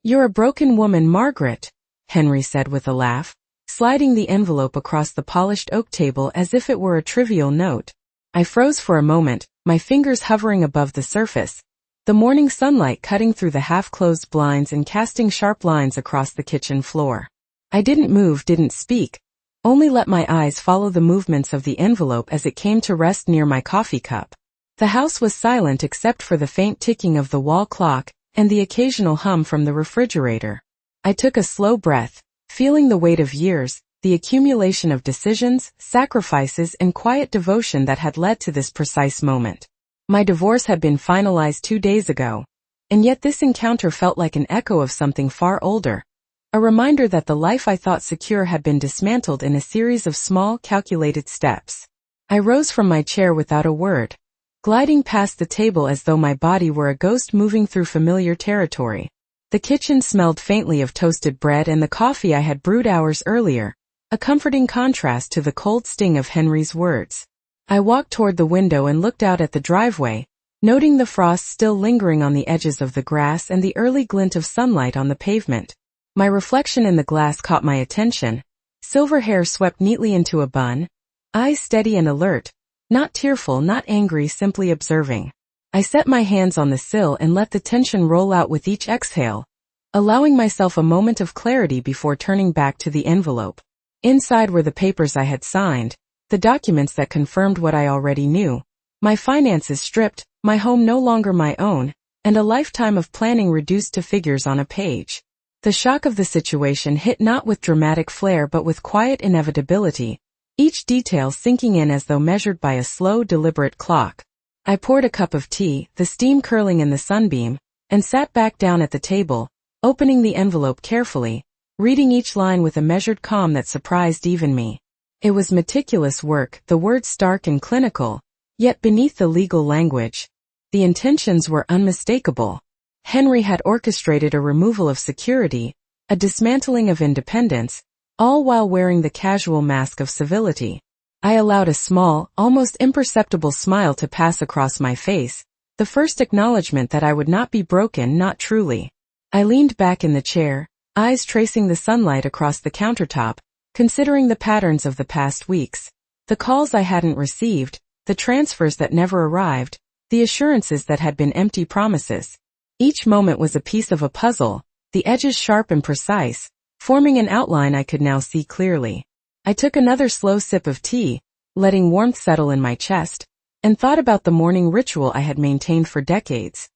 "You're a broken woman, Margaret," Henry said with a laugh, sliding the envelope across the polished oak table as if it were a trivial note. I froze for a moment, my fingers hovering above the surface, the morning sunlight cutting through the half-closed blinds and casting sharp lines across the kitchen floor. I didn't move, didn't speak, only let my eyes follow the movements of the envelope as it came to rest near my coffee cup. The house was silent except for the faint ticking of the wall clock and the occasional hum from the refrigerator. I took a slow breath, feeling the weight of years, the accumulation of decisions, sacrifices, and quiet devotion that had led to this precise moment. My divorce had been finalized 2 days ago, and yet this encounter felt like an echo of something far older, a reminder that the life I thought secure had been dismantled in a series of small, calculated steps. I rose from my chair without a word, gliding past the table as though my body were a ghost moving through familiar territory. The kitchen smelled faintly of toasted bread and the coffee I had brewed hours earlier, a comforting contrast to the cold sting of Henry's words. I walked toward the window and looked out at the driveway, noting the frost still lingering on the edges of the grass and the early glint of sunlight on the pavement. My reflection in the glass caught my attention, silver hair swept neatly into a bun, eyes steady and alert, not tearful, not angry, simply observing. I set my hands on the sill and let the tension roll out with each exhale, allowing myself a moment of clarity before turning back to the envelope. Inside were the papers I had signed, the documents that confirmed what I already knew, my finances stripped, my home no longer my own, and a lifetime of planning reduced to figures on a page. The shock of the situation hit not with dramatic flair but with quiet inevitability, each detail sinking in as though measured by a slow, deliberate clock. I poured a cup of tea, the steam curling in the sunbeam, and sat back down at the table, opening the envelope carefully, reading each line with a measured calm that surprised even me. It was meticulous work, the words stark and clinical, yet beneath the legal language, the intentions were unmistakable. Henry had orchestrated a removal of security, a dismantling of independence, all while wearing the casual mask of civility. I allowed a small, almost imperceptible smile to pass across my face, the first acknowledgement that I would not be broken, not truly. I leaned back in the chair, eyes tracing the sunlight across the countertop, considering the patterns of the past weeks, the calls I hadn't received, the transfers that never arrived, the assurances that had been empty promises. Each moment was a piece of a puzzle, the edges sharp and precise, forming an outline I could now see clearly. I took another slow sip of tea, letting warmth settle in my chest, and thought about the morning ritual I had maintained for decades.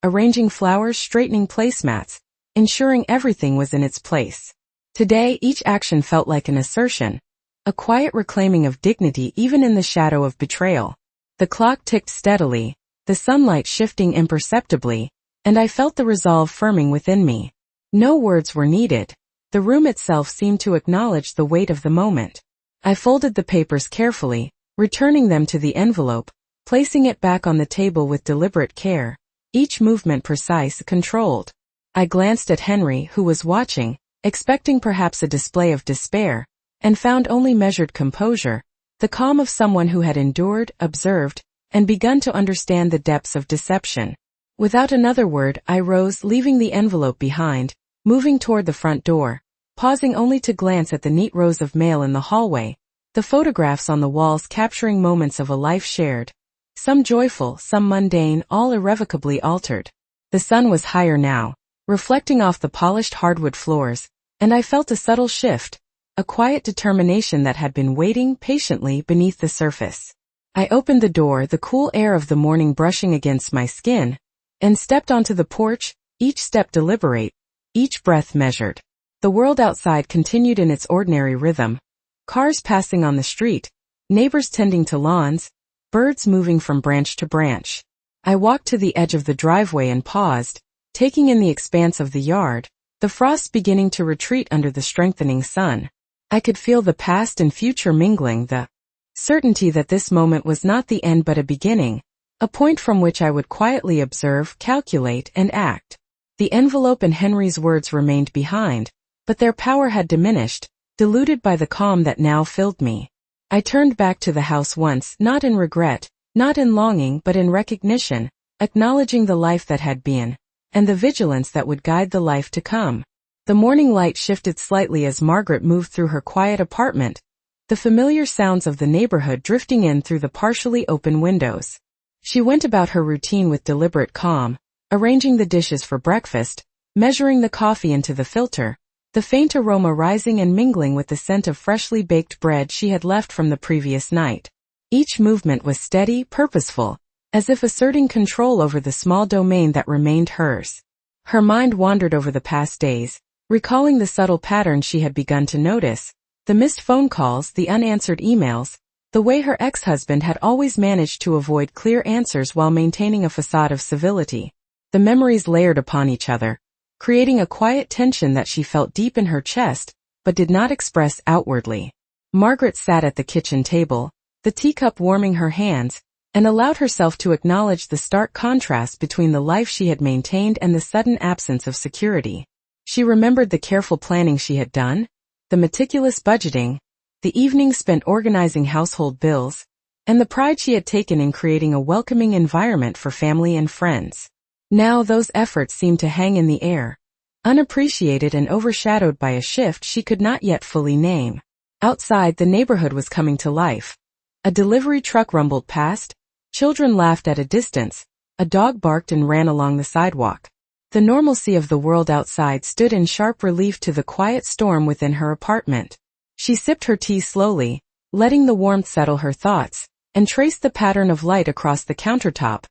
Arranging flowers, straightening placemats, ensuring everything was in its place. Today, each action felt like an assertion, a quiet reclaiming of dignity even in the shadow of betrayal. The clock ticked steadily, the sunlight shifting imperceptibly, and I felt the resolve firming within me. No words were needed. The room itself seemed to acknowledge the weight of the moment. I folded the papers carefully, returning them to the envelope, placing it back on the table with deliberate care, each movement precise, controlled. I glanced at Henry, who was watching, expecting perhaps a display of despair, and found only measured composure, the calm of someone who had endured, observed, and begun to understand the depths of deception. Without another word, I rose, leaving the envelope behind, moving toward the front door, pausing only to glance at the neat rows of mail in the hallway, the photographs on the walls capturing moments of a life shared, some joyful, some mundane, all irrevocably altered. The sun was higher now, reflecting off the polished hardwood floors, and I felt a subtle shift, a quiet determination that had been waiting patiently beneath the surface. I opened the door, the cool air of the morning brushing against my skin, and stepped onto the porch, each step deliberate, each breath measured. The world outside continued in its ordinary rhythm, cars passing on the street, neighbors tending to lawns, birds moving from branch to branch. I walked to the edge of the driveway and paused, taking in the expanse of the yard, the frost beginning to retreat under the strengthening sun. I could feel the past and future mingling, the certainty that this moment was not the end but a beginning, a point from which I would quietly observe, calculate, and act. The envelope and Henry's words remained behind, but their power had diminished, diluted by the calm that now filled me. I turned back to the house once, not in regret, not in longing but in recognition, acknowledging the life that had been, and the vigilance that would guide the life to come. The morning light shifted slightly as Margaret moved through her quiet apartment, the familiar sounds of the neighborhood drifting in through the partially open windows. She went about her routine with deliberate calm, arranging the dishes for breakfast, measuring the coffee into the filter, the faint aroma rising and mingling with the scent of freshly baked bread she had left from the previous night. Each movement was steady, purposeful, as if asserting control over the small domain that remained hers. Her mind wandered over the past days, recalling the subtle patterns she had begun to notice, the missed phone calls, the unanswered emails, the way her ex-husband had always managed to avoid clear answers while maintaining a facade of civility. The memories layered upon each other, creating a quiet tension that she felt deep in her chest, but did not express outwardly. Margaret sat at the kitchen table, the teacup warming her hands, and allowed herself to acknowledge the stark contrast between the life she had maintained and the sudden absence of security. She remembered the careful planning she had done, the meticulous budgeting, the evenings spent organizing household bills, and the pride she had taken in creating a welcoming environment for family and friends. Now those efforts seemed to hang in the air, unappreciated and overshadowed by a shift she could not yet fully name. Outside, the neighborhood was coming to life. A delivery truck rumbled past, children laughed at a distance, a dog barked and ran along the sidewalk. The normalcy of the world outside stood in sharp relief to the quiet storm within her apartment. She sipped her tea slowly, letting the warmth settle her thoughts, and traced the pattern of light across the countertop,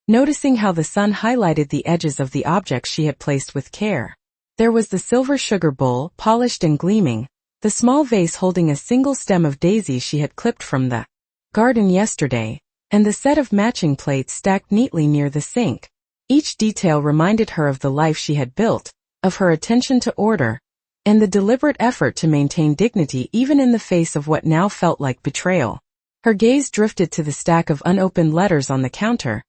noticing how the sun highlighted the edges of the objects she had placed with care. There was the silver sugar bowl, polished and gleaming, the small vase holding a single stem of daisies she had clipped from the garden yesterday, and the set of matching plates stacked neatly near the sink. Each detail reminded her of the life she had built, of her attention to order, and the deliberate effort to maintain dignity even in the face of what now felt like betrayal. Her gaze drifted to the stack of unopened letters on the counter,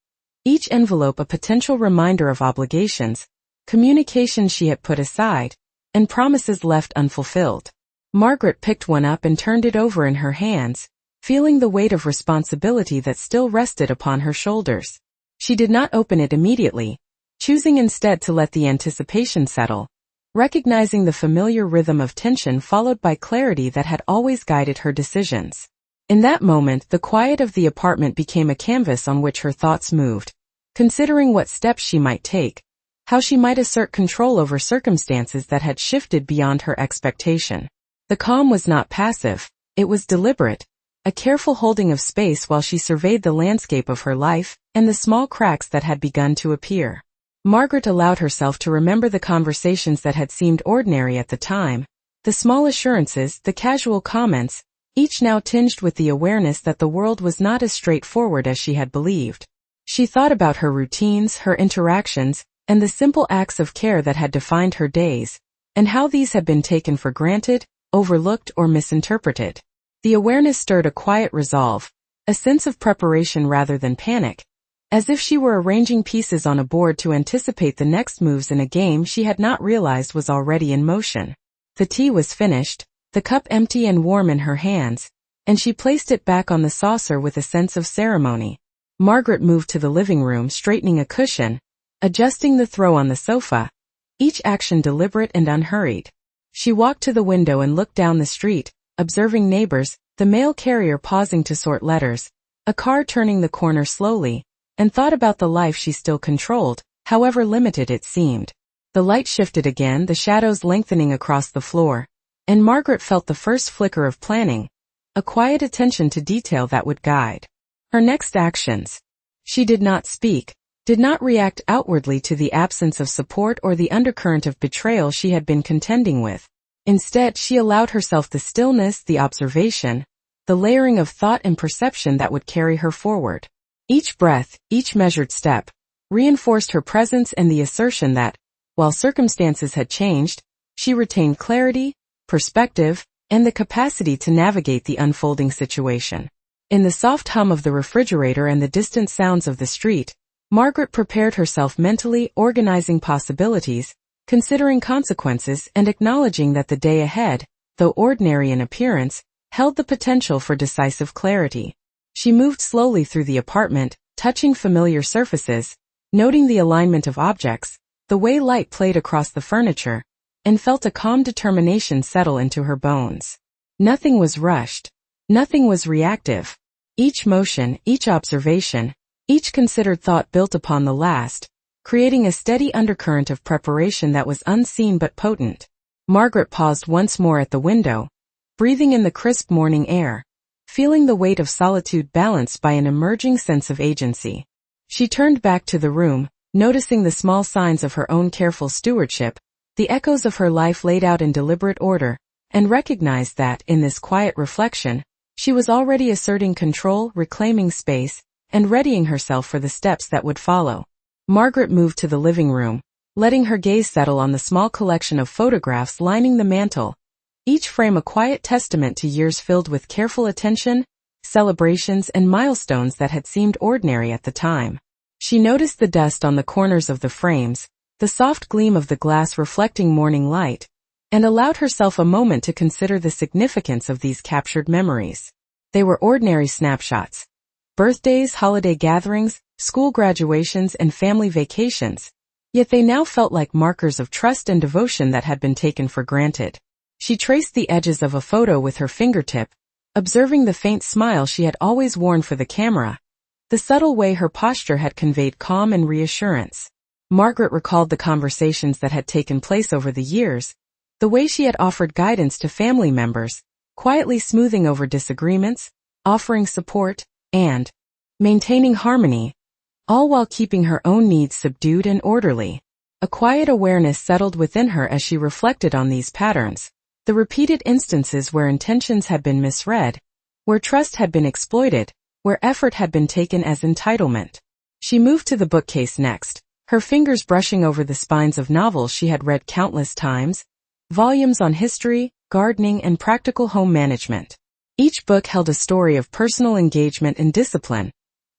each envelope a potential reminder of obligations, communications she had put aside, and promises left unfulfilled. Margaret picked one up and turned it over in her hands, feeling the weight of responsibility that still rested upon her shoulders. She did not open it immediately, choosing instead to let the anticipation settle, recognizing the familiar rhythm of tension followed by clarity that had always guided her decisions. In that moment, the quiet of the apartment became a canvas on which her thoughts moved, considering what steps she might take, how she might assert control over circumstances that had shifted beyond her expectation. The calm was not passive, it was deliberate, a careful holding of space while she surveyed the landscape of her life and the small cracks that had begun to appear. Margaret allowed herself to remember the conversations that had seemed ordinary at the time, the small assurances, the casual comments, each now tinged with the awareness that the world was not as straightforward as she had believed. She thought about her routines, her interactions, and the simple acts of care that had defined her days, and how these had been taken for granted, overlooked, or misinterpreted. The awareness stirred a quiet resolve, a sense of preparation rather than panic, as if she were arranging pieces on a board to anticipate the next moves in a game she had not realized was already in motion. The tea was finished, the cup empty and warm in her hands, and she placed it back on the saucer with a sense of ceremony. Margaret moved to the living room, straightening a cushion, adjusting the throw on the sofa, each action deliberate and unhurried. She walked to the window and looked down the street, observing neighbors, the mail carrier pausing to sort letters, a car turning the corner slowly, and thought about the life she still controlled, however limited it seemed. The light shifted again, the shadows lengthening across the floor, and Margaret felt the first flicker of planning, a quiet attention to detail that would guide her next actions. She did not speak, did not react outwardly to the absence of support or the undercurrent of betrayal she had been contending with. Instead, she allowed herself the stillness, the observation, the layering of thought and perception that would carry her forward. Each breath, each measured step, reinforced her presence and the assertion that, while circumstances had changed, she retained clarity, perspective, and the capacity to navigate the unfolding situation. In the soft hum of the refrigerator and the distant sounds of the street, Margaret prepared herself mentally, organizing possibilities, considering consequences, and acknowledging that the day ahead, though ordinary in appearance, held the potential for decisive clarity. She moved slowly through the apartment, touching familiar surfaces, noting the alignment of objects, the way light played across the furniture, and felt a calm determination settle into her bones. Nothing was rushed. Nothing was reactive. Each motion, each observation, each considered thought built upon the last, creating a steady undercurrent of preparation that was unseen but potent. Margaret paused once more at the window, breathing in the crisp morning air, feeling the weight of solitude balanced by an emerging sense of agency. She turned back to the room, noticing the small signs of her own careful stewardship, the echoes of her life laid out in deliberate order, and recognized that, in this quiet reflection, she was already asserting control, reclaiming space, and readying herself for the steps that would follow. Margaret moved to the living room, letting her gaze settle on the small collection of photographs lining the mantel, each frame a quiet testament to years filled with careful attention, celebrations, and milestones that had seemed ordinary at the time. She noticed the dust on the corners of the frames, the soft gleam of the glass reflecting morning light, and allowed herself a moment to consider the significance of these captured memories. They were ordinary snapshots. Birthdays, holiday gatherings, school graduations, and family vacations. Yet they now felt like markers of trust and devotion that had been taken for granted. She traced the edges of a photo with her fingertip, observing the faint smile she had always worn for the camera, the subtle way her posture had conveyed calm and reassurance. Margaret recalled the conversations that had taken place over the years, the way she had offered guidance to family members, quietly smoothing over disagreements, offering support, and maintaining harmony, all while keeping her own needs subdued and orderly. A quiet awareness settled within her as she reflected on these patterns, the repeated instances where intentions had been misread, where trust had been exploited, where effort had been taken as entitlement. She moved to the bookcase next, her fingers brushing over the spines of novels she had read countless times, volumes on history, gardening, and practical home management. Each book held a story of personal engagement and discipline,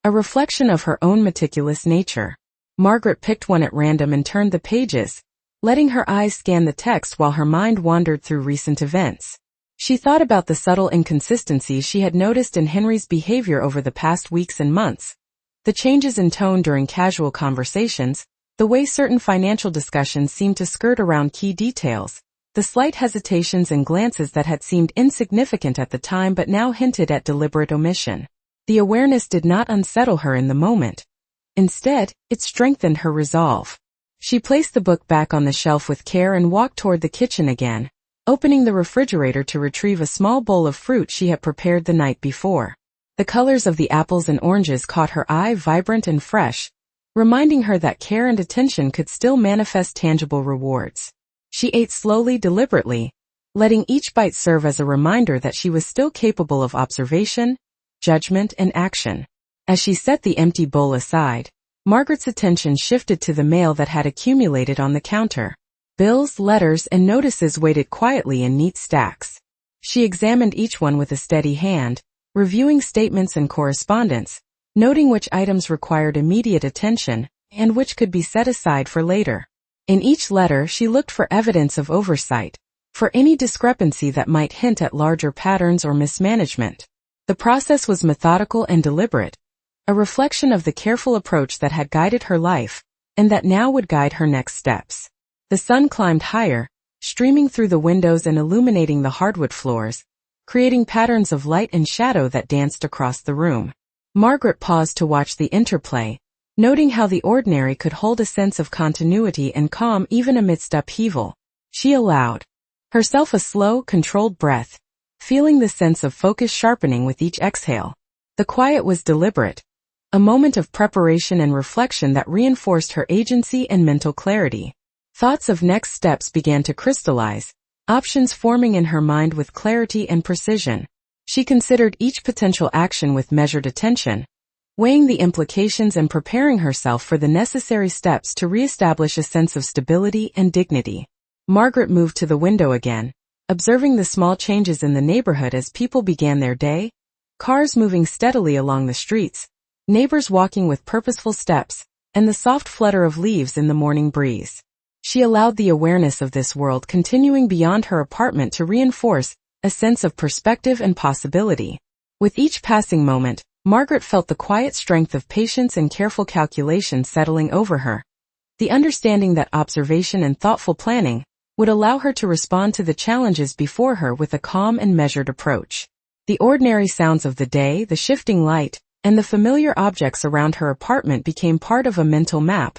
a reflection of her own meticulous nature. Margaret picked one at random and turned the pages, letting her eyes scan the text while her mind wandered through recent events. She thought about the subtle inconsistencies she had noticed in Henry's behavior over the past weeks and months, the changes in tone during casual conversations, the way certain financial discussions seemed to skirt around key details, the slight hesitations and glances that had seemed insignificant at the time but now hinted at deliberate omission. The awareness did not unsettle her in the moment. Instead, it strengthened her resolve. She placed the book back on the shelf with care and walked toward the kitchen again, opening the refrigerator to retrieve a small bowl of fruit she had prepared the night before. The colors of the apples and oranges caught her eye, vibrant and fresh, reminding her that care and attention could still manifest tangible rewards. She ate slowly, deliberately, letting each bite serve as a reminder that she was still capable of observation, judgment, and action. As she set the empty bowl aside, Margaret's attention shifted to the mail that had accumulated on the counter. Bills, letters, and notices waited quietly in neat stacks. She examined each one with a steady hand, reviewing statements and correspondence, noting which items required immediate attention and which could be set aside for later. In each letter, she looked for evidence of oversight, for any discrepancy that might hint at larger patterns or mismanagement. The process was methodical and deliberate, a reflection of the careful approach that had guided her life, and that now would guide her next steps. The sun climbed higher, streaming through the windows and illuminating the hardwood floors, creating patterns of light and shadow that danced across the room. Margaret paused to watch the interplay, noting how the ordinary could hold a sense of continuity and calm even amidst upheaval. She allowed herself a slow, controlled breath, feeling the sense of focus sharpening with each exhale. The quiet was deliberate, a moment of preparation and reflection that reinforced her agency and mental clarity. Thoughts of next steps began to crystallize, options forming in her mind with clarity and precision. She considered each potential action with measured attention, weighing the implications and preparing herself for the necessary steps to reestablish a sense of stability and dignity. Margaret moved to the window again, observing the small changes in the neighborhood as people began their day, cars moving steadily along the streets, neighbors walking with purposeful steps, and the soft flutter of leaves in the morning breeze. She allowed the awareness of this world continuing beyond her apartment to reinforce a sense of perspective and possibility. With each passing moment, Margaret felt the quiet strength of patience and careful calculation settling over her. the understanding that observation and thoughtful planning would allow her to respond to the challenges before her with a calm and measured approach. The ordinary sounds of the day, the shifting light, and the familiar objects around her apartment became part of a mental map,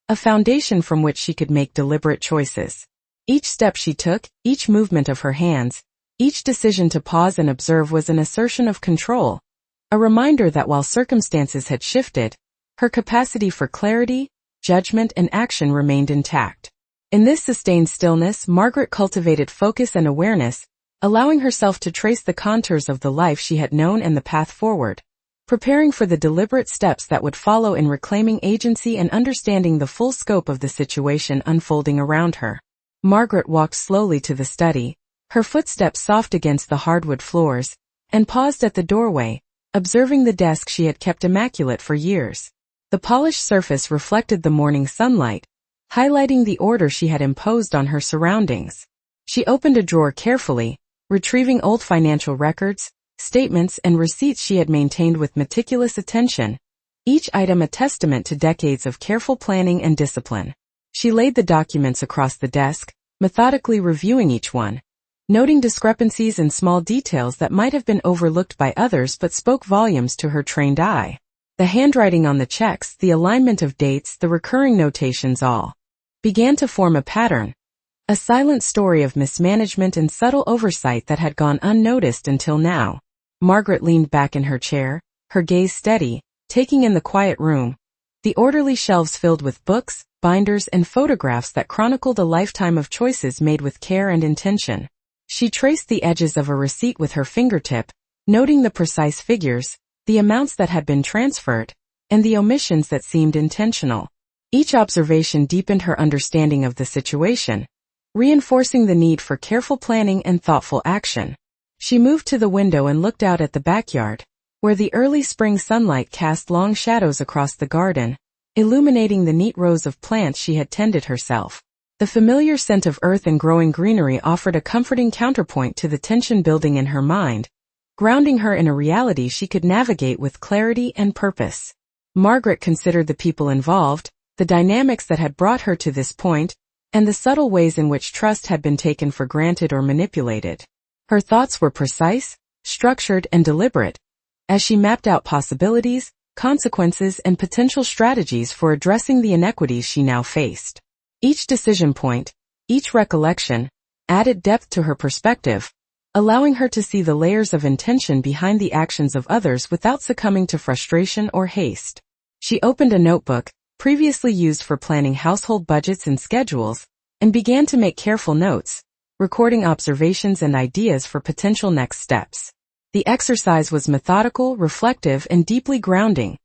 a foundation from which she could make deliberate choices. Each step she took, each movement of her hands, each decision to pause and observe was an assertion of control, a reminder that while circumstances had shifted, her capacity for clarity, judgment, and action remained intact. In this sustained stillness, Margaret cultivated focus and awareness, allowing herself to trace the contours of the life she had known and the path forward, preparing for the deliberate steps that would follow in reclaiming agency and understanding the full scope of the situation unfolding around her. Margaret walked slowly to the study, her footsteps soft against the hardwood floors, and paused at the doorway, observing the desk she had kept immaculate for years. The polished surface reflected the morning sunlight, highlighting the order she had imposed on her surroundings. She opened a drawer carefully, retrieving old financial records, statements, and receipts she had maintained with meticulous attention, each item a testament to decades of careful planning and discipline. She laid the documents across the desk, methodically reviewing each one, noting discrepancies and small details that might have been overlooked by others but spoke volumes to her trained eye. The handwriting on the checks, the alignment of dates, the recurring notations all began to form a pattern, a silent story of mismanagement and subtle oversight that had gone unnoticed until now. Margaret leaned back in her chair, her gaze steady, taking in the quiet room, the orderly shelves filled with books, binders, and photographs that chronicled a lifetime of choices made with care and intention. She traced the edges of a receipt with her fingertip, noting the precise figures, the amounts that had been transferred, and the omissions that seemed intentional. Each observation deepened her understanding of the situation, reinforcing the need for careful planning and thoughtful action. She moved to the window and looked out at the backyard, where the early spring sunlight cast long shadows across the garden, illuminating the neat rows of plants she had tended herself. The familiar scent of earth and growing greenery offered a comforting counterpoint to the tension building in her mind, grounding her in a reality she could navigate with clarity and purpose. Margaret considered the people involved, the dynamics that had brought her to this point, and the subtle ways in which trust had been taken for granted or manipulated. Her thoughts were precise, structured, and deliberate, as she mapped out possibilities, consequences, and potential strategies for addressing the inequities she now faced. Each decision point, each recollection, added depth to her perspective, allowing her to see the layers of intention behind the actions of others without succumbing to frustration or haste. She opened a notebook, previously used for planning household budgets and schedules, and began to make careful notes, recording observations and ideas for potential next steps. The exercise was methodical, reflective, and deeply grounding,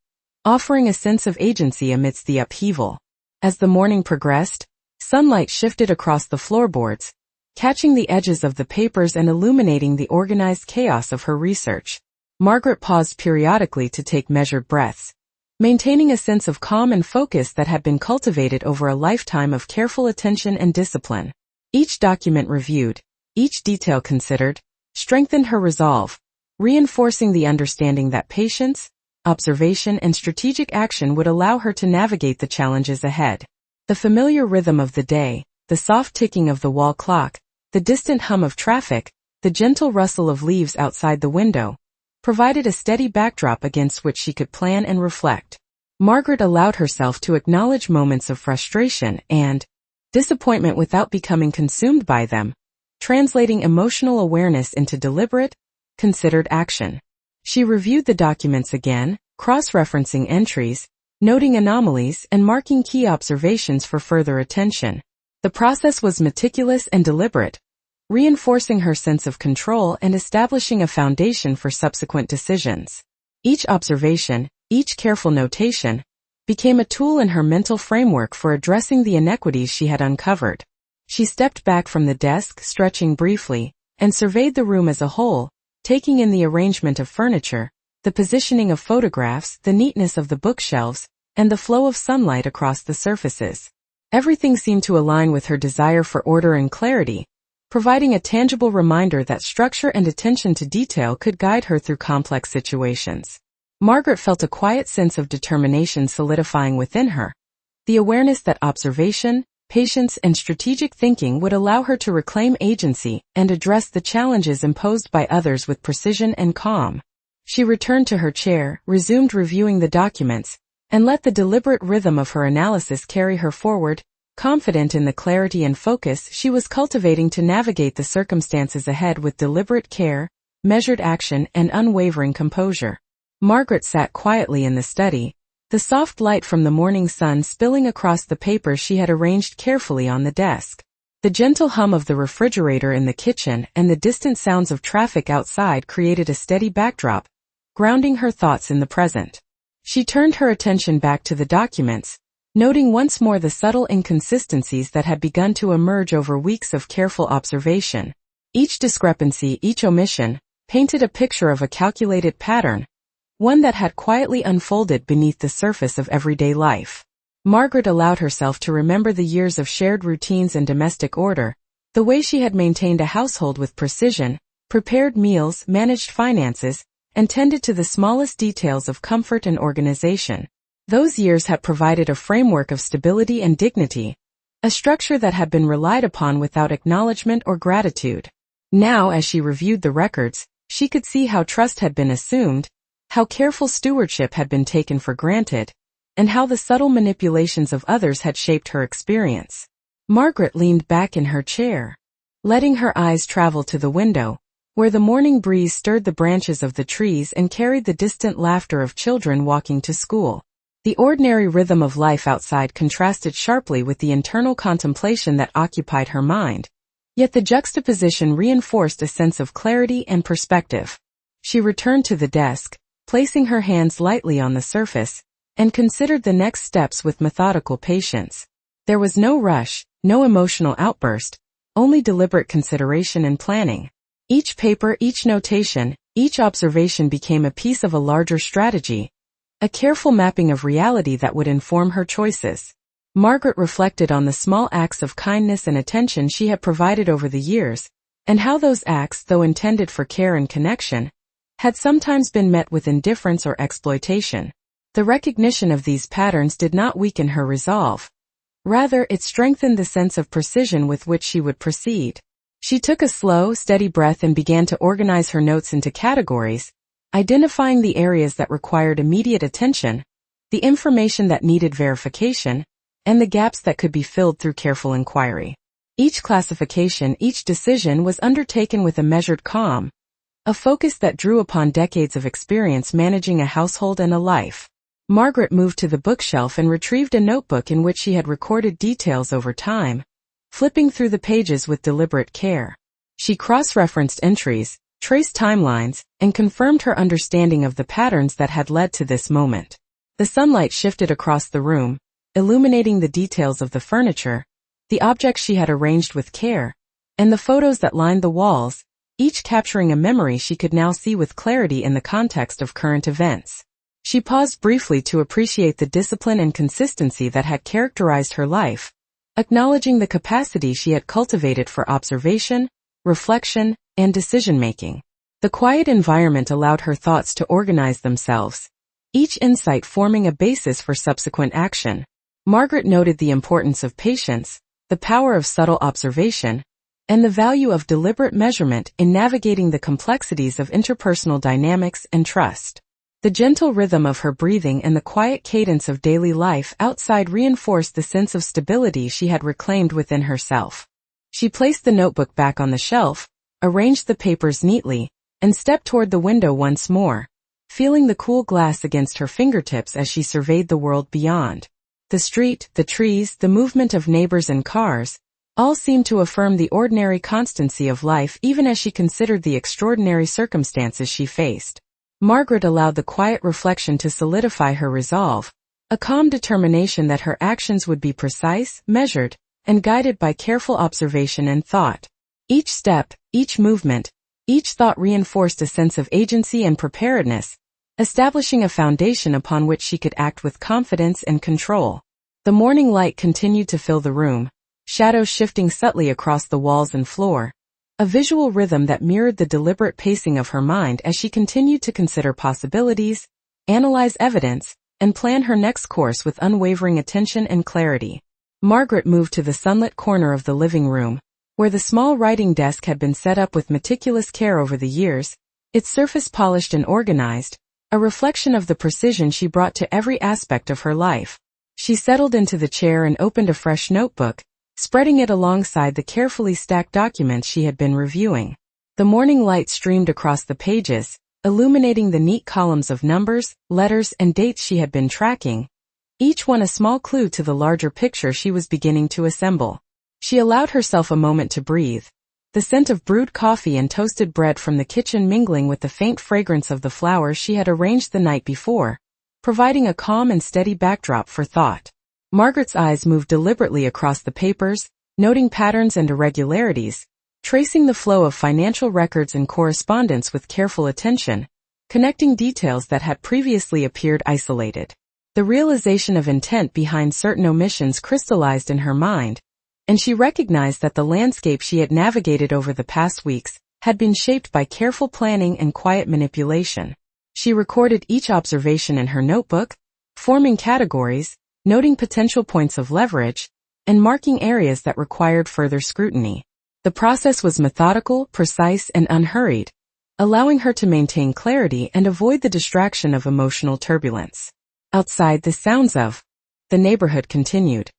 offering a sense of agency amidst the upheaval. As the morning progressed, sunlight shifted across the floorboards, catching the edges of the papers and illuminating the organized chaos of her research. Margaret paused periodically to take measured breaths, maintaining a sense of calm and focus that had been cultivated over a lifetime of careful attention and discipline. Each document reviewed, each detail considered, strengthened her resolve, reinforcing the understanding that patience, observation, and strategic action would allow her to navigate the challenges ahead. The familiar rhythm of the day, the soft ticking of the wall clock, the distant hum of traffic, the gentle rustle of leaves outside the window, provided a steady backdrop against which she could plan and reflect. Margaret allowed herself to acknowledge moments of frustration and disappointment without becoming consumed by them, translating emotional awareness into deliberate, considered action. She reviewed the documents again, cross-referencing entries, noting anomalies, and marking key observations for further attention. The process was meticulous and deliberate, reinforcing her sense of control and establishing a foundation for subsequent decisions. Each observation, each careful notation, became a tool in her mental framework for addressing the inequities she had uncovered. She stepped back from the desk, stretching briefly, and surveyed the room as a whole, taking in the arrangement of furniture, the positioning of photographs, the neatness of the bookshelves, and the flow of sunlight across the surfaces. Everything seemed to align with her desire for order and clarity, providing a tangible reminder that structure and attention to detail could guide her through complex situations. Margaret felt a quiet sense of determination solidifying within her, the awareness that observation, patience, and strategic thinking would allow her to reclaim agency and address the challenges imposed by others with precision and calm. She returned to her chair, resumed reviewing the documents, and let the deliberate rhythm of her analysis carry her forward, confident in the clarity and focus she was cultivating to navigate the circumstances ahead with deliberate care, measured action, and unwavering composure. Margaret sat quietly in the study, the soft light from the morning sun spilling across the papers she had arranged carefully on the desk. The gentle hum of the refrigerator in the kitchen and the distant sounds of traffic outside created a steady backdrop, grounding her thoughts in the present. She turned her attention back to the documents, noting once more the subtle inconsistencies that had begun to emerge over weeks of careful observation. Each discrepancy, each omission, painted a picture of a calculated pattern, one that had quietly unfolded beneath the surface of everyday life. Margaret allowed herself to remember the years of shared routines and domestic order, the way she had maintained a household with precision, prepared meals, managed finances, and tended to the smallest details of comfort and organization. Those years had provided a framework of stability and dignity, a structure that had been relied upon without acknowledgement or gratitude. Now, as she reviewed the records, she could see how trust had been assumed, how careful stewardship had been taken for granted, and how the subtle manipulations of others had shaped her experience. Margaret leaned back in her chair, letting her eyes travel to the window, where the morning breeze stirred the branches of the trees and carried the distant laughter of children walking to school. The ordinary rhythm of life outside contrasted sharply with the internal contemplation that occupied her mind, yet the juxtaposition reinforced a sense of clarity and perspective. She returned to the desk, placing her hands lightly on the surface, and considered the next steps with methodical patience. There was no rush, no emotional outburst, only deliberate consideration and planning. Each paper, each notation, each observation became a piece of a larger strategy, a careful mapping of reality that would inform her choices. Margaret reflected on the small acts of kindness and attention she had provided over the years, and how those acts, though intended for care and connection, had sometimes been met with indifference or exploitation. The recognition of these patterns did not weaken her resolve. Rather, it strengthened the sense of precision with which she would proceed. She took a slow, steady breath and began to organize her notes into categories, identifying the areas that required immediate attention, the information that needed verification, and the gaps that could be filled through careful inquiry. Each classification, each decision was undertaken with a measured calm, a focus that drew upon decades of experience managing a household and a life. Margaret moved to the bookshelf and retrieved a notebook in which she had recorded details over time, flipping through the pages with deliberate care. She cross-referenced entries, traced timelines, and confirmed her understanding of the patterns that had led to this moment. The sunlight shifted across the room, illuminating the details of the furniture, the objects she had arranged with care, and the photos that lined the walls, each capturing a memory she could now see with clarity in the context of current events. She paused briefly to appreciate the discipline and consistency that had characterized her life, acknowledging the capacity she had cultivated for observation, reflection, and decision-making. The quiet environment allowed her thoughts to organize themselves, each insight forming a basis for subsequent action. Margaret noted the importance of patience, the power of subtle observation, and the value of deliberate measurement in navigating the complexities of interpersonal dynamics and trust. The gentle rhythm of her breathing and the quiet cadence of daily life outside reinforced the sense of stability she had reclaimed within herself. She placed the notebook back on the shelf, arranged the papers neatly, and stepped toward the window once more, feeling the cool glass against her fingertips as she surveyed the world beyond. The street, the trees, the movement of neighbors and cars, all seemed to affirm the ordinary constancy of life even as she considered the extraordinary circumstances she faced. Margaret allowed the quiet reflection to solidify her resolve, a calm determination that her actions would be precise, measured, and guided by careful observation and thought. Each step, each movement, each thought reinforced a sense of agency and preparedness, establishing a foundation upon which she could act with confidence and control. The morning light continued to fill the room, shadows shifting subtly across the walls and floor, a visual rhythm that mirrored the deliberate pacing of her mind as she continued to consider possibilities, analyze evidence, and plan her next course with unwavering attention and clarity. Margaret moved to the sunlit corner of the living room, where the small writing desk had been set up with meticulous care over the years, its surface polished and organized, a reflection of the precision she brought to every aspect of her life. She settled into the chair and opened a fresh notebook, spreading it alongside the carefully stacked documents she had been reviewing. The morning light streamed across the pages, illuminating the neat columns of numbers, letters, and dates she had been tracking, each one a small clue to the larger picture she was beginning to assemble. She allowed herself a moment to breathe, the scent of brewed coffee and toasted bread from the kitchen mingling with the faint fragrance of the flowers she had arranged the night before, providing a calm and steady backdrop for thought. Margaret's eyes moved deliberately across the papers, noting patterns and irregularities, tracing the flow of financial records and correspondence with careful attention, connecting details that had previously appeared isolated. The realization of intent behind certain omissions crystallized in her mind, and she recognized that the landscape she had navigated over the past weeks had been shaped by careful planning and quiet manipulation. She recorded each observation in her notebook, forming categories, noting potential points of leverage, and marking areas that required further scrutiny. The process was methodical, precise, and unhurried, allowing her to maintain clarity and avoid the distraction of emotional turbulence. Outside, the sounds of the neighborhood continued.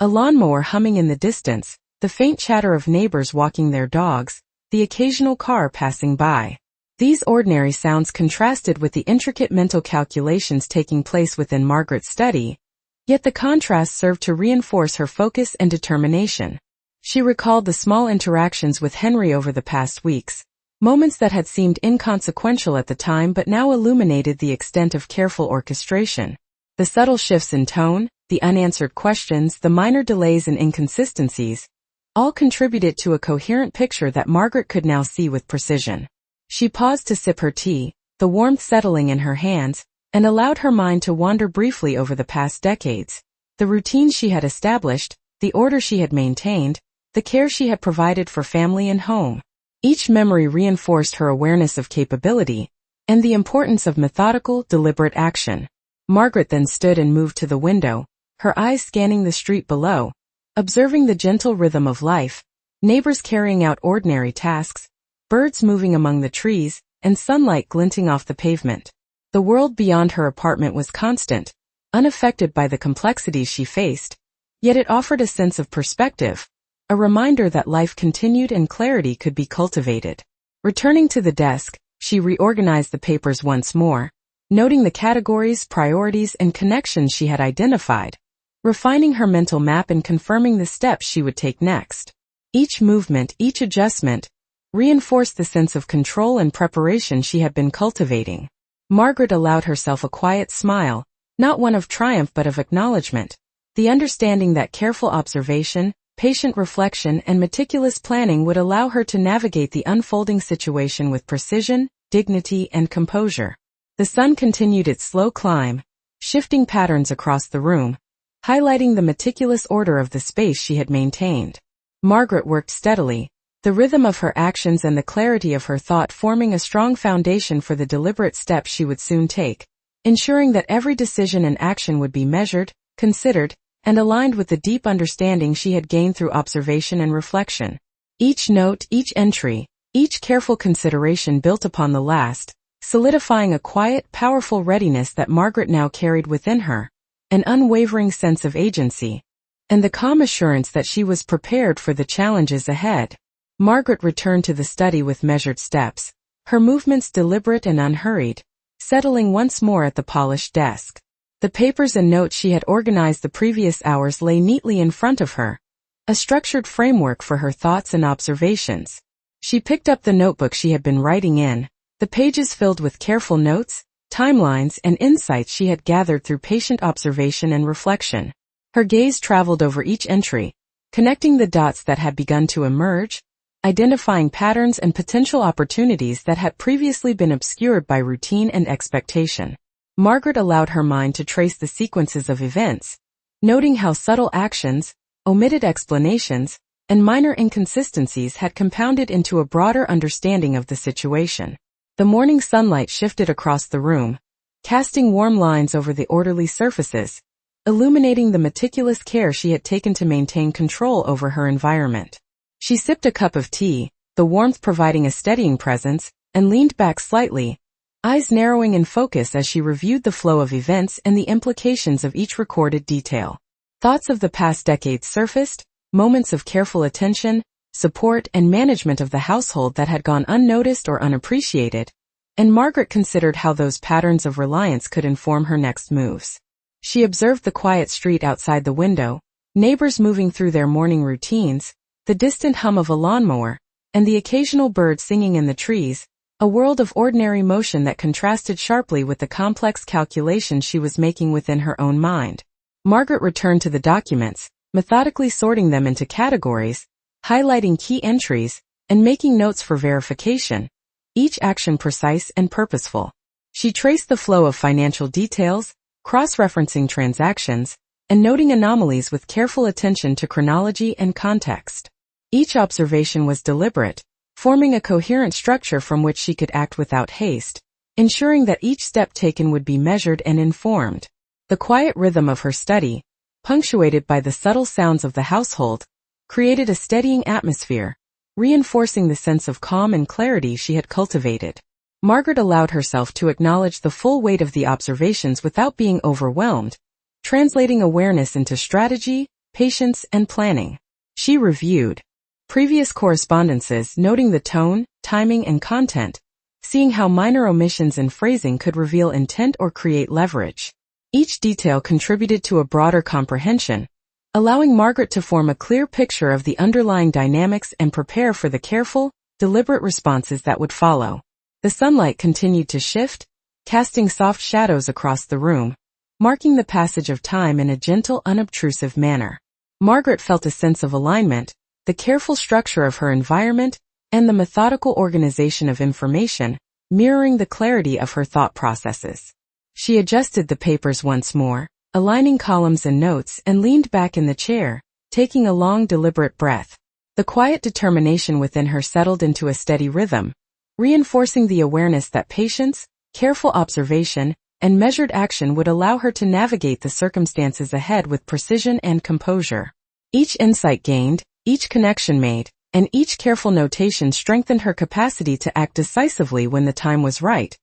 A lawnmower humming in the distance, the faint chatter of neighbors walking their dogs, the occasional car passing by. These ordinary sounds contrasted with the intricate mental calculations taking place within Margaret's study, yet the contrast served to reinforce her focus and determination. She recalled the small interactions with Henry over the past weeks, moments that had seemed inconsequential at the time but now illuminated the extent of careful orchestration. The subtle shifts in tone, the unanswered questions, the minor delays and inconsistencies, all contributed to a coherent picture that Margaret could now see with precision. She paused to sip her tea, the warmth settling in her hands, and allowed her mind to wander briefly over the past decades. The routines she had established, the order she had maintained, the care she had provided for family and home. Each memory reinforced her awareness of capability and the importance of methodical, deliberate action. Margaret then stood and moved to the window, her eyes scanning the street below, observing the gentle rhythm of life, neighbors carrying out ordinary tasks, birds moving among the trees, and sunlight glinting off the pavement. The world beyond her apartment was constant, unaffected by the complexities she faced, yet it offered a sense of perspective, a reminder that life continued and clarity could be cultivated. Returning to the desk, she reorganized the papers once more, noting the categories, priorities, and connections she had identified, refining her mental map and confirming the steps she would take next. Each movement, each adjustment, reinforced the sense of control and preparation she had been cultivating. Margaret allowed herself a quiet smile, not one of triumph but of acknowledgement, the understanding that careful observation, patient reflection, and meticulous planning would allow her to navigate the unfolding situation with precision, dignity, and composure. The sun continued its slow climb, shifting patterns across the room, highlighting the meticulous order of the space she had maintained. Margaret worked steadily, the rhythm of her actions and the clarity of her thought forming a strong foundation for the deliberate steps she would soon take, ensuring that every decision and action would be measured, considered, and aligned with the deep understanding she had gained through observation and reflection. Each note, each entry, each careful consideration built upon the last, solidifying a quiet, powerful readiness that Margaret now carried within her, an unwavering sense of agency, and the calm assurance that she was prepared for the challenges ahead. Margaret returned to the study with measured steps, her movements deliberate and unhurried, settling once more at the polished desk. The papers and notes she had organized the previous hours lay neatly in front of her, a structured framework for her thoughts and observations. She picked up the notebook she had been writing in, the pages filled with careful notes, timelines, and insights she had gathered through patient observation and reflection. Her gaze traveled over each entry, connecting the dots that had begun to emerge, identifying patterns and potential opportunities that had previously been obscured by routine and expectation. Margaret allowed her mind to trace the sequences of events, noting how subtle actions, omitted explanations, and minor inconsistencies had compounded into a broader understanding of the situation. The morning sunlight shifted across the room, casting warm lines over the orderly surfaces, illuminating the meticulous care she had taken to maintain control over her environment. She sipped a cup of tea, the warmth providing a steadying presence, and leaned back slightly, eyes narrowing in focus as she reviewed the flow of events and the implications of each recorded detail. Thoughts of the past decades surfaced, moments of careful attention, support, and management of the household that had gone unnoticed or unappreciated, and Margaret considered how those patterns of reliance could inform her next moves. She observed the quiet street outside the window, neighbors moving through their morning routines, the distant hum of a lawnmower, and the occasional bird singing in the trees, a world of ordinary motion that contrasted sharply with the complex calculations she was making within her own mind. Margaret returned to the documents, methodically sorting them into categories, highlighting key entries, and making notes for verification, each action precise and purposeful. She traced the flow of financial details, cross-referencing transactions, and noting anomalies with careful attention to chronology and context. Each observation was deliberate, forming a coherent structure from which she could act without haste, ensuring that each step taken would be measured and informed. The quiet rhythm of her study, punctuated by the subtle sounds of the household, created a steadying atmosphere, reinforcing the sense of calm and clarity she had cultivated. Margaret allowed herself to acknowledge the full weight of the observations without being overwhelmed, translating awareness into strategy, patience, and planning. She reviewed previous correspondences, noting the tone, timing, and content, seeing how minor omissions in phrasing could reveal intent or create leverage. Each detail contributed to a broader comprehension, allowing Margaret to form a clear picture of the underlying dynamics and prepare for the careful, deliberate responses that would follow. The sunlight continued to shift, casting soft shadows across the room, marking the passage of time in a gentle, unobtrusive manner. Margaret felt a sense of alignment, the careful structure of her environment, and the methodical organization of information, mirroring the clarity of her thought processes. She adjusted the papers once more, aligning columns and notes, and leaned back in the chair, taking a long, deliberate breath. The quiet determination within her settled into a steady rhythm, reinforcing the awareness that patience, careful observation, and measured action would allow her to navigate the circumstances ahead with precision and composure. Each insight gained, each connection made, and each careful notation strengthened her capacity to act decisively when the time was right,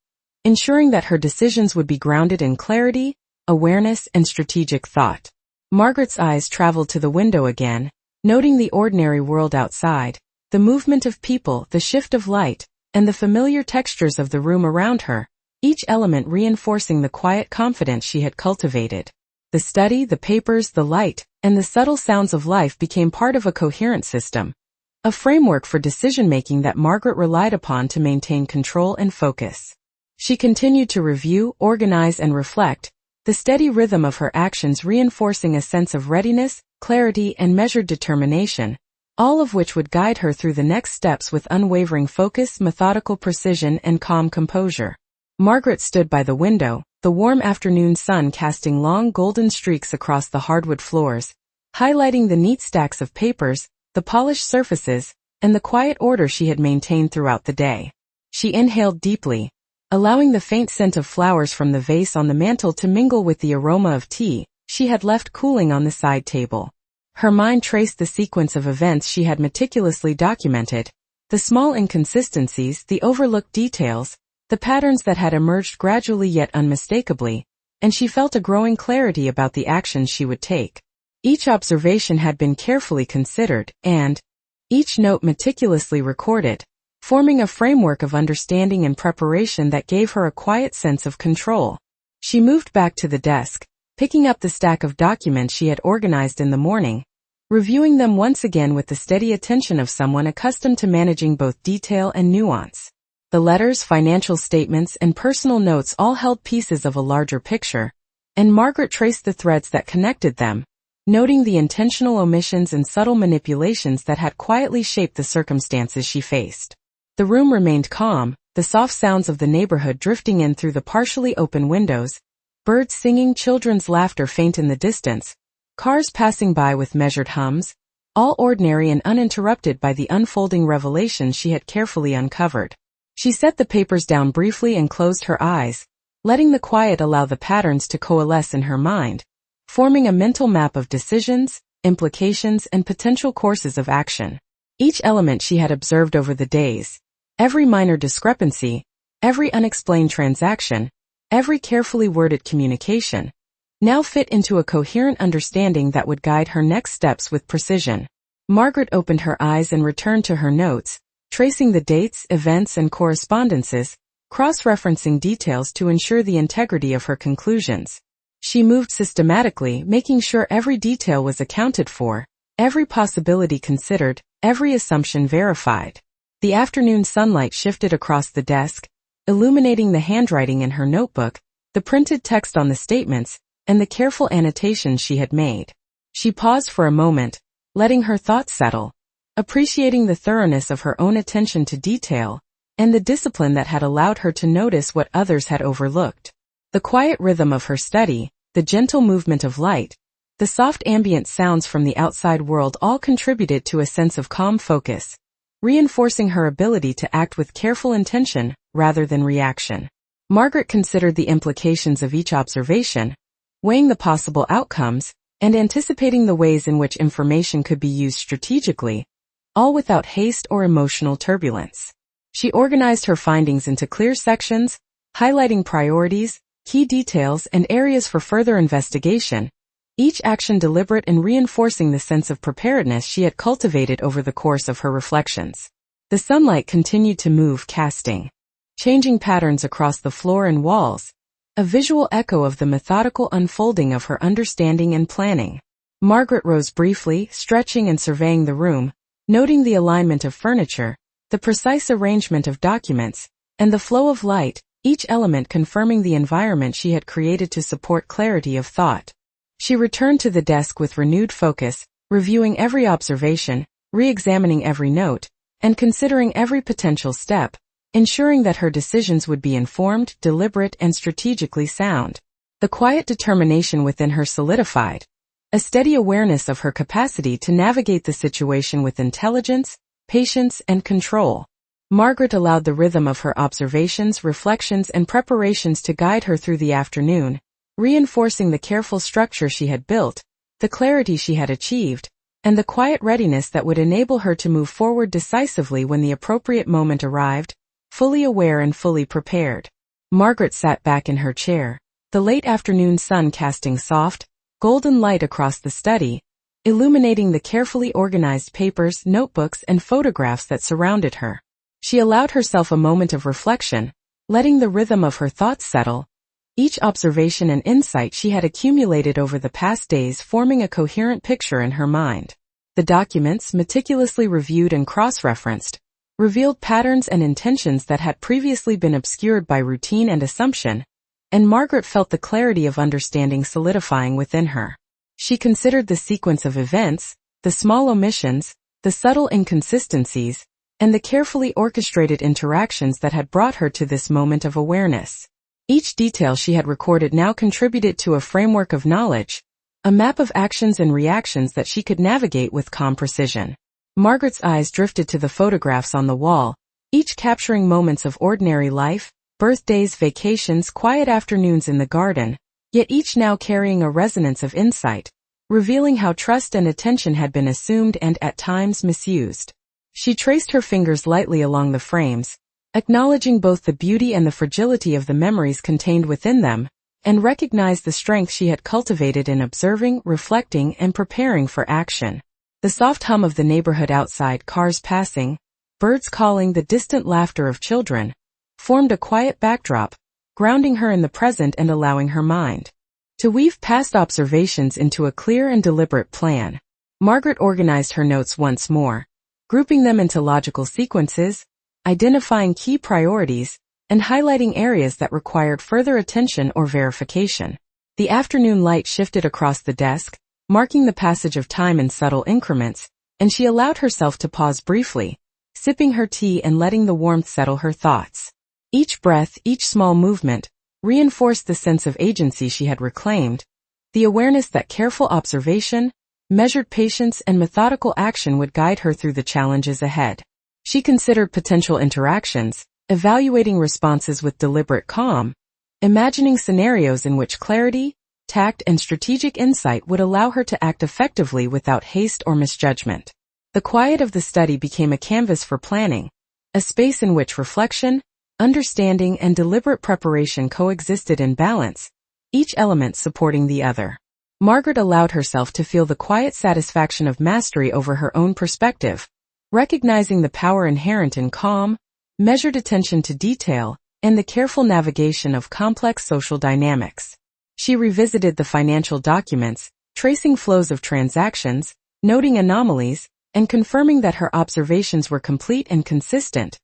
ensuring that her decisions would be grounded in clarity, awareness, and strategic thought. Margaret's eyes traveled to the window again, noting the ordinary world outside, the movement of people, the shift of light, and the familiar textures of the room around her, each element reinforcing the quiet confidence she had cultivated. The study, the papers, the light, and the subtle sounds of life became part of a coherent system, a framework for decision-making that Margaret relied upon to maintain control and focus. She continued to review, organize, and reflect, the steady rhythm of her actions reinforcing a sense of readiness, clarity, and measured determination, all of which would guide her through the next steps with unwavering focus, methodical precision, and calm composure. Margaret stood by the window, the warm afternoon sun casting long golden streaks across the hardwood floors, highlighting the neat stacks of papers, the polished surfaces, and the quiet order she had maintained throughout the day. She inhaled deeply, allowing the faint scent of flowers from the vase on the mantel to mingle with the aroma of tea she had left cooling on the side table. Her mind traced the sequence of events she had meticulously documented, the small inconsistencies, the overlooked details, the patterns that had emerged gradually yet unmistakably, and she felt a growing clarity about the actions she would take. Each observation had been carefully considered, and each note meticulously recorded, forming a framework of understanding and preparation that gave her a quiet sense of control. She moved back to the desk, picking up the stack of documents she had organized in the morning, reviewing them once again with the steady attention of someone accustomed to managing both detail and nuance. The letters, financial statements, and personal notes all held pieces of a larger picture, and Margaret traced the threads that connected them, noting the intentional omissions and subtle manipulations that had quietly shaped the circumstances she faced. The room remained calm, the soft sounds of the neighborhood drifting in through the partially open windows, birds singing, children's laughter faint in the distance, cars passing by with measured hums, all ordinary and uninterrupted by the unfolding revelations she had carefully uncovered. She set the papers down briefly and closed her eyes, letting the quiet allow the patterns to coalesce in her mind, forming a mental map of decisions, implications, and potential courses of action. Each element she had observed over the days, every minor discrepancy, every unexplained transaction, every carefully worded communication, now fit into a coherent understanding that would guide her next steps with precision. Margaret opened her eyes and returned to her notes, tracing the dates, events, and correspondences, cross-referencing details to ensure the integrity of her conclusions. She moved systematically, making sure every detail was accounted for, every possibility considered, every assumption verified. The afternoon sunlight shifted across the desk, illuminating the handwriting in her notebook, the printed text on the statements, and the careful annotations she had made. She paused for a moment, letting her thoughts settle, appreciating the thoroughness of her own attention to detail, and the discipline that had allowed her to notice what others had overlooked. The quiet rhythm of her study, the gentle movement of light, the soft ambient sounds from the outside world all contributed to a sense of calm focus, reinforcing her ability to act with careful intention rather than reaction. Margaret considered the implications of each observation, weighing the possible outcomes, and anticipating the ways in which information could be used strategically, all without haste or emotional turbulence. She organized her findings into clear sections, highlighting priorities, key details, and areas for further investigation, each action deliberate and reinforcing the sense of preparedness she had cultivated over the course of her reflections. The sunlight continued to move, casting changing patterns across the floor and walls, a visual echo of the methodical unfolding of her understanding and planning. Margaret rose briefly, stretching and surveying the room, noting the alignment of furniture, the precise arrangement of documents, and the flow of light, each element confirming the environment she had created to support clarity of thought. She returned to the desk with renewed focus, reviewing every observation, re-examining every note, and considering every potential step, ensuring that her decisions would be informed, deliberate, and strategically sound. The quiet determination within her solidified, a steady awareness of her capacity to navigate the situation with intelligence, patience, and control. Margaret allowed the rhythm of her observations, reflections, and preparations to guide her through the afternoon, reinforcing the careful structure she had built, the clarity she had achieved, and the quiet readiness that would enable her to move forward decisively when the appropriate moment arrived, fully aware and fully prepared. Margaret sat back in her chair, the late afternoon sun casting soft, golden light across the study, illuminating the carefully organized papers, notebooks, and photographs that surrounded her. She allowed herself a moment of reflection, letting the rhythm of her thoughts settle, each observation and insight she had accumulated over the past days forming a coherent picture in her mind. The documents, meticulously reviewed and cross-referenced, revealed patterns and intentions that had previously been obscured by routine and assumption, and Margaret felt the clarity of understanding solidifying within her. She considered the sequence of events, the small omissions, the subtle inconsistencies, and the carefully orchestrated interactions that had brought her to this moment of awareness. Each detail she had recorded now contributed to a framework of knowledge, a map of actions and reactions that she could navigate with calm precision. Margaret's eyes drifted to the photographs on the wall, each capturing moments of ordinary life, birthdays, vacations, quiet afternoons in the garden, yet each now carrying a resonance of insight, revealing how trust and attention had been assumed and at times misused. She traced her fingers lightly along the frames, acknowledging both the beauty and the fragility of the memories contained within them, and recognized the strength she had cultivated in observing, reflecting, and preparing for action. The soft hum of the neighborhood outside, cars passing, birds calling, the distant laughter of children, formed a quiet backdrop, grounding her in the present and allowing her mind to weave past observations into a clear and deliberate plan. Margaret organized her notes once more, grouping them into logical sequences, identifying key priorities, and highlighting areas that required further attention or verification. The afternoon light shifted across the desk, marking the passage of time in subtle increments, and she allowed herself to pause briefly, sipping her tea and letting the warmth settle her thoughts. Each breath, each small movement, reinforced the sense of agency she had reclaimed, the awareness that careful observation, measured patience, and methodical action would guide her through the challenges ahead. She considered potential interactions, evaluating responses with deliberate calm, imagining scenarios in which clarity, tact, and strategic insight would allow her to act effectively without haste or misjudgment. The quiet of the study became a canvas for planning, a space in which reflection, understanding, and deliberate preparation coexisted in balance, each element supporting the other. Margaret allowed herself to feel the quiet satisfaction of mastery over her own perspective, recognizing the power inherent in calm, measured attention to detail, and the careful navigation of complex social dynamics. She revisited the financial documents, tracing flows of transactions, noting anomalies, and confirming that her observations were complete and consistent,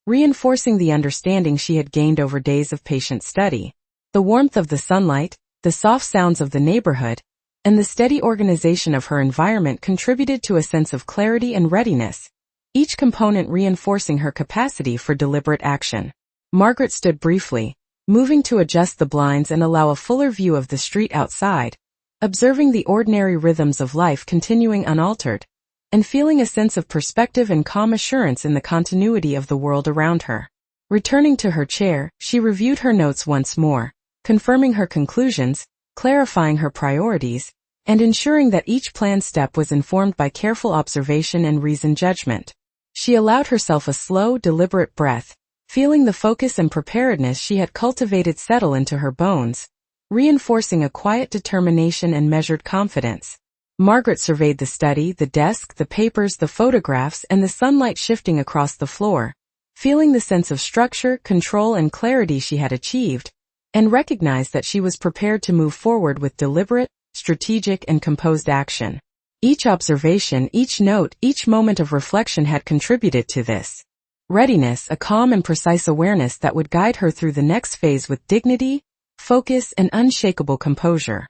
reinforcing the understanding she had gained over days of patient study. The warmth of the sunlight, the soft sounds of the neighborhood, and the steady organization of her environment contributed to a sense of clarity and readiness, each component reinforcing her capacity for deliberate action. Margaret stood briefly, moving to adjust the blinds and allow a fuller view of the street outside, observing the ordinary rhythms of life continuing unaltered, and feeling a sense of perspective and calm assurance in the continuity of the world around her. Returning to her chair, she reviewed her notes once more, confirming her conclusions, clarifying her priorities, and ensuring that each planned step was informed by careful observation and reasoned judgment. She allowed herself a slow, deliberate breath, feeling the focus and preparedness she had cultivated settle into her bones, reinforcing a quiet determination and measured confidence. Margaret surveyed the study, the desk, the papers, the photographs, and the sunlight shifting across the floor, feeling the sense of structure, control, and clarity she had achieved, and recognized that she was prepared to move forward with deliberate, strategic, and composed action. Each observation, each note, each moment of reflection had contributed to this readiness, a calm and precise awareness that would guide her through the next phase with dignity, focus, and unshakable composure.